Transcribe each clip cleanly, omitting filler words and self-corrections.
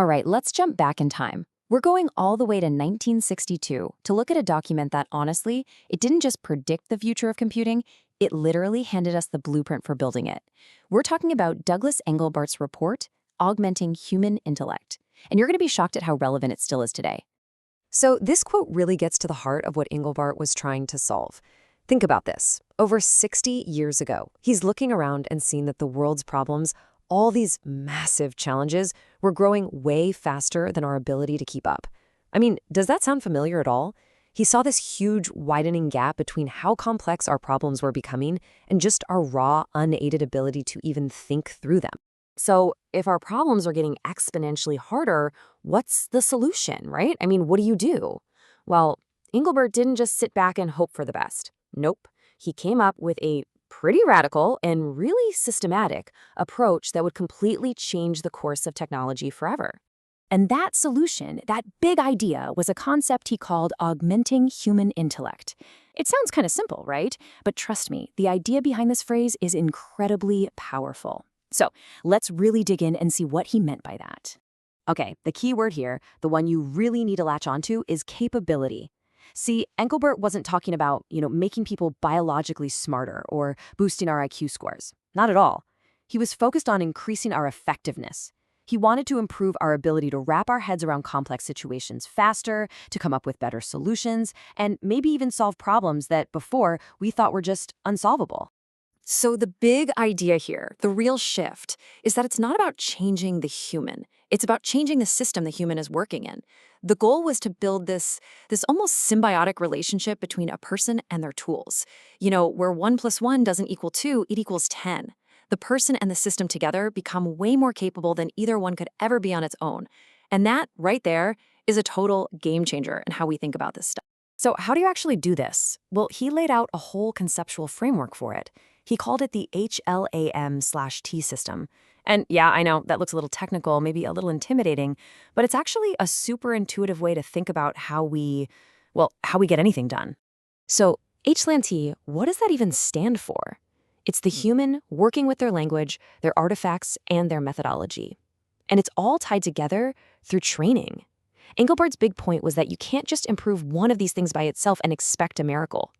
All right, let's jump back in time. We're going all the way to 1962 to look at a document that, honestly, it didn't just predict the future of computing, it literally handed us the blueprint for building it. We're talking about Douglas Engelbart's report, Augmenting Human Intellect. And you're going to be shocked at how relevant it still is today. So this quote really gets to the heart of what Engelbart was trying to solve. Think about this. Over 60 years ago, he's looking around and seeing that the world's problems, all these massive challenges, were growing way faster than our ability to keep up. I mean, does that sound familiar at all? He saw this huge widening gap between how complex our problems were becoming and just our raw, unaided ability to even think through them. So if our problems are getting exponentially harder, what's the solution, right? I mean, what do you do? Well, Engelbart didn't just sit back and hope for the best. Nope. He came up with a pretty radical and really systematic approach that would completely change the course of technology forever. And that solution, that big idea, was a concept he called augmenting human intellect. It sounds kind of simple, right? But trust me, the idea behind this phrase is incredibly powerful. So let's really dig in and see what he meant by that. Okay, the key word here, the one you really need to latch onto, is capability. See, Engelbart wasn't talking about, making people biologically smarter or boosting our IQ scores. Not at all. He was focused on increasing our effectiveness. He wanted to improve our ability to wrap our heads around complex situations faster, to come up with better solutions, and maybe even solve problems that before we thought were just unsolvable. So the big idea here, the real shift, is that it's not about changing the human. It's about changing the system the human is working in. The goal was to build this almost symbiotic relationship between a person and their tools. Where 1 + 1 doesn't equal 2, it equals 10. The person and the system together become way more capable than either one could ever be on its own. And that, right there, is a total game changer in how we think about this stuff. So how do you actually do this? Well, he laid out a whole conceptual framework for it. He called it the H-LAM/T system. And yeah, I know that looks a little technical, maybe a little intimidating, but it's actually a super intuitive way to think about how we get anything done. So H-LAM-T, what does that even stand for? It's the human working with their language, their artifacts, and their methodology. And it's all tied together through training. Engelbart's big point was that you can't just improve one of these things by itself and expect a miracle.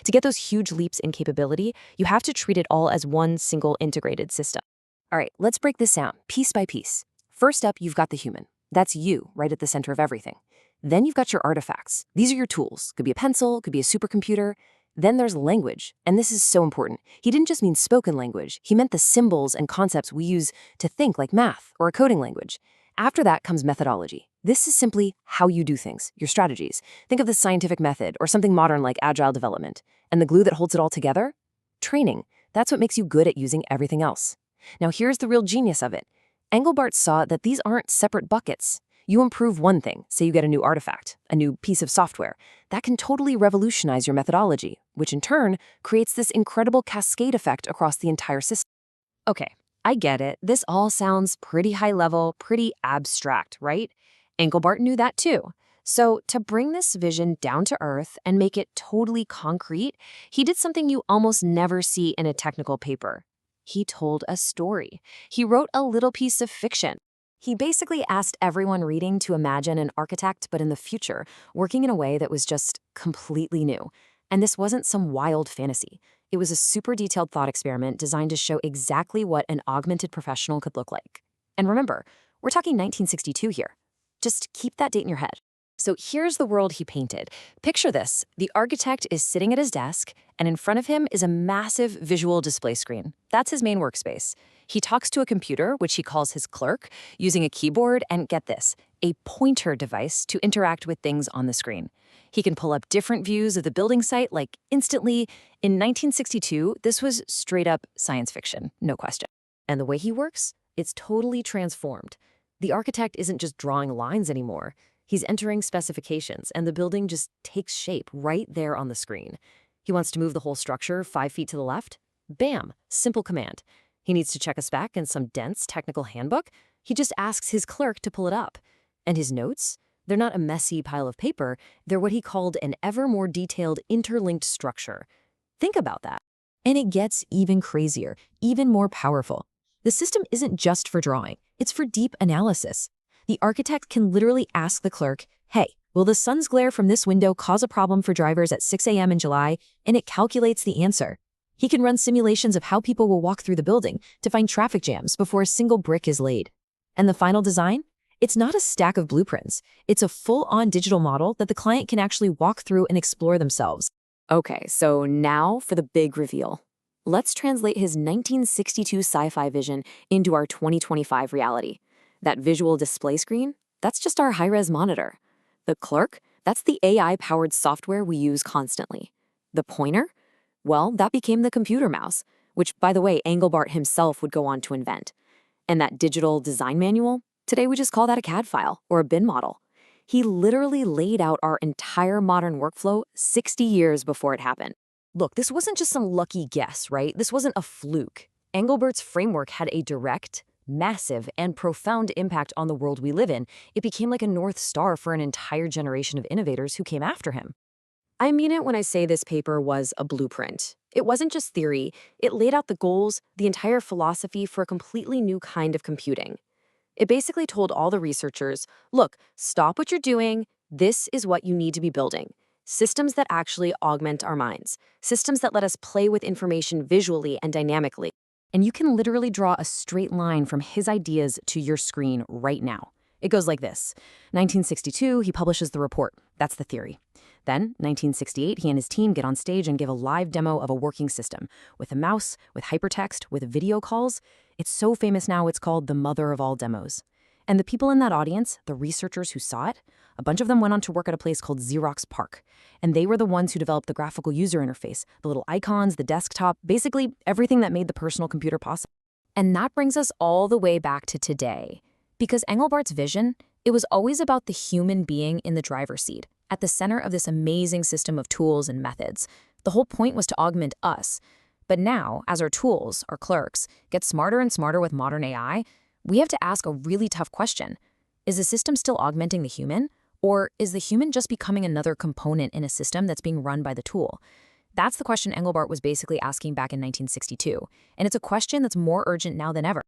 To get those huge leaps in capability, you have to treat it all as one single integrated system. All right, let's break this down piece by piece. First up, you've got the human. That's you, right at the center of everything. Then you've got your artifacts. These are your tools. Could be a pencil, could be a supercomputer. Then there's language, and this is so important. He didn't just mean spoken language. He meant the symbols and concepts we use to think, like math or a coding language. After that comes methodology. This is simply how you do things, your strategies. Think of the scientific method or something modern like agile development. And the glue that holds it all together? Training. That's what makes you good at using everything else. Now here's the real genius of it. Engelbart saw that these aren't separate buckets. You improve one thing, say you get a new artifact, a new piece of software. That can totally revolutionize your methodology, which in turn creates this incredible cascade effect across the entire system. Okay, I get it. This all sounds pretty high level, pretty abstract, right? Engelbart knew that too. So to bring this vision down to earth and make it totally concrete, he did something you almost never see in a technical paper. He told a story. He wrote a little piece of fiction. He basically asked everyone reading to imagine an architect, but in the future, working in a way that was just completely new. And this wasn't some wild fantasy. It was a super detailed thought experiment designed to show exactly what an augmented professional could look like. And remember, we're talking 1962 here. Just keep that date in your head. So here's the world he painted. Picture this. The architect is sitting at his desk, and in front of him is a massive visual display screen. That's his main workspace. He talks to a computer, which he calls his clerk, using a keyboard and, get this, a pointer device to interact with things on the screen. He can pull up different views of the building site, like instantly. In 1962, this was straight up science fiction, no question. And the way he works? It's totally transformed. The architect isn't just drawing lines anymore. He's entering specifications, and the building just takes shape right there on the screen. He wants to move the whole structure 5 feet to the left? Bam! Simple command. He needs to check a spec in some dense technical handbook? He just asks his clerk to pull it up. And his notes? They're not a messy pile of paper. They're what he called an ever more detailed interlinked structure. Think about that. And it gets even crazier, even more powerful. The system isn't just for drawing. It's for deep analysis. The architect can literally ask the clerk, hey, will the sun's glare from this window cause a problem for drivers at 6 a.m. in July? And it calculates the answer. He can run simulations of how people will walk through the building to find traffic jams before a single brick is laid. And the final design? It's not a stack of blueprints. It's a full-on digital model that the client can actually walk through and explore themselves. Okay, so now for the big reveal. Let's translate his 1962 sci-fi vision into our 2025 reality. That visual display screen, that's just our high-res monitor. The clerk, that's the AI-powered software we use constantly. The pointer? Well, that became the computer mouse, which, by the way, Engelbart himself would go on to invent. And that digital design manual? Today we just call that a CAD file or a bin model. He literally laid out our entire modern workflow 60 years before it happened. Look, this wasn't just some lucky guess, right? This wasn't a fluke. Engelbart's framework had a direct, massive, and profound impact on the world we live in. It became like a North Star for an entire generation of innovators who came after him. I mean it when I say this paper was a blueprint. It wasn't just theory. It laid out the goals, the entire philosophy for a completely new kind of computing. It basically told all the researchers, look, stop what you're doing. This is what you need to be building. Systems that actually augment our minds. Systems that let us play with information visually and dynamically. And you can literally draw a straight line from his ideas to your screen right now. It goes like this. 1962, he publishes the report. That's the theory. Then, 1968, he and his team get on stage and give a live demo of a working system with a mouse, with hypertext, with video calls. It's so famous now, it's called the mother of all demos. And the people in that audience, the researchers who saw it, a bunch of them went on to work at a place called Xerox PARC. And they were the ones who developed the graphical user interface, the little icons, the desktop, basically everything that made the personal computer possible. And that brings us all the way back to today. Because Engelbart's vision, it was always about the human being in the driver's seat, at the center of this amazing system of tools and methods. The whole point was to augment us. But now, as our tools, our clerks, get smarter and smarter with modern AI, we have to ask a really tough question. Is the system still augmenting the human? Or is the human just becoming another component in a system that's being run by the tool? That's the question Engelbart was basically asking back in 1962. And it's a question that's more urgent now than ever.